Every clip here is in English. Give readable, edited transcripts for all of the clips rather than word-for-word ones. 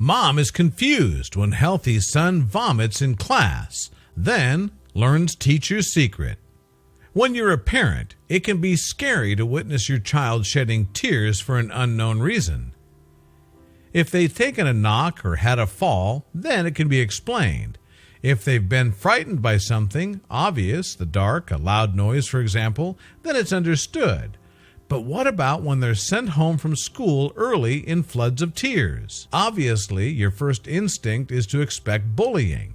Mom is confused when healthy son vomits in class, then learns teacher's secret. When you're a parent, it can be scary to witness your child shedding tears for an unknown reason. If they've taken a knock or had a fall, then it can be explained. If they've been frightened by something obvious, the dark, a loud noise, for example, then it's understood. But what about when they're sent home from school early in floods of tears? Obviously, your first instinct is to expect bullying,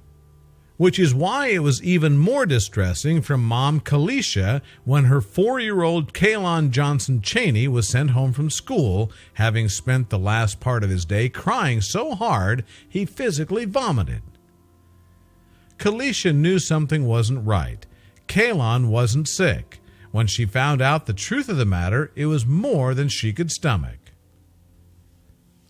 which is why it was even more distressing for Mom Kalisha when her 4-year-old Kaylon Johnson Cheney was sent home from school, having spent the last part of his day crying so hard he physically vomited. Kalisha knew something wasn't right. Kaylon wasn't sick. When she found out the truth of the matter, it was more than she could stomach.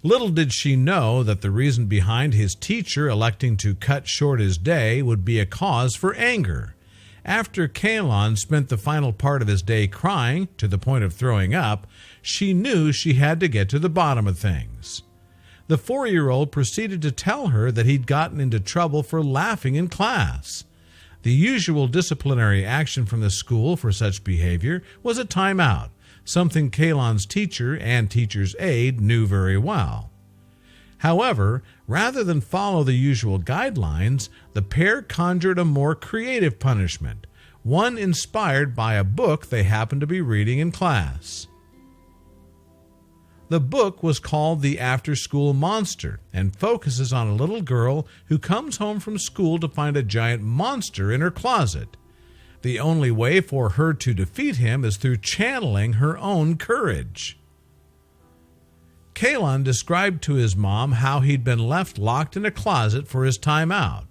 Little did she know that the reason behind his teacher electing to cut short his day would be a cause for anger. After Kaylon spent the final part of his day crying, to the point of throwing up, she knew she had to get to the bottom of things. The 4-year-old proceeded to tell her that he'd gotten into trouble for laughing in class. The usual disciplinary action from the school for such behavior was a timeout, something Kaylon's teacher and teacher's aide knew very well. However, rather than follow the usual guidelines, the pair conjured a more creative punishment, one inspired by a book they happened to be reading in class. The book was called The After-School Monster and focuses on a little girl who comes home from school to find a giant monster in her closet. The only way for her to defeat him is through channeling her own courage. Kaylon described to his mom how he'd been left locked in a closet for his time out.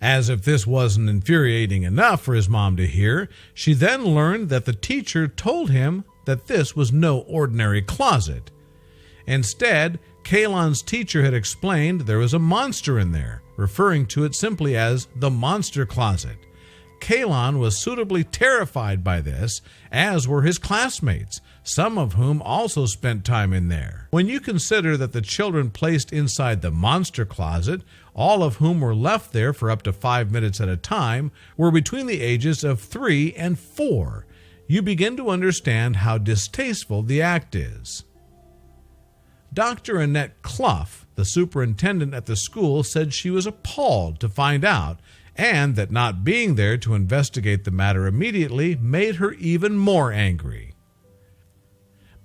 As if this wasn't infuriating enough for his mom to hear, she then learned that the teacher told him that this was no ordinary closet. Instead, Kaylon's teacher had explained there was a monster in there, referring to it simply as the monster closet. Kaylon was suitably terrified by this, as were his classmates, some of whom also spent time in there. When you consider that the children placed inside the monster closet, all of whom were left there for up to 5 minutes at a time, were between the ages of 3 and 4, you begin to understand how distasteful the act is. Dr. Annette Clough, the superintendent at the school, said she was appalled to find out, and that not being there to investigate the matter immediately made her even more angry.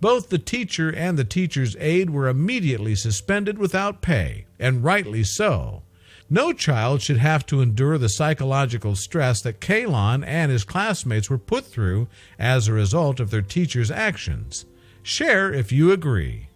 Both the teacher and the teacher's aide were immediately suspended without pay, and rightly so. No child should have to endure the psychological stress that Kaylon and his classmates were put through as a result of their teacher's actions. Share if you agree.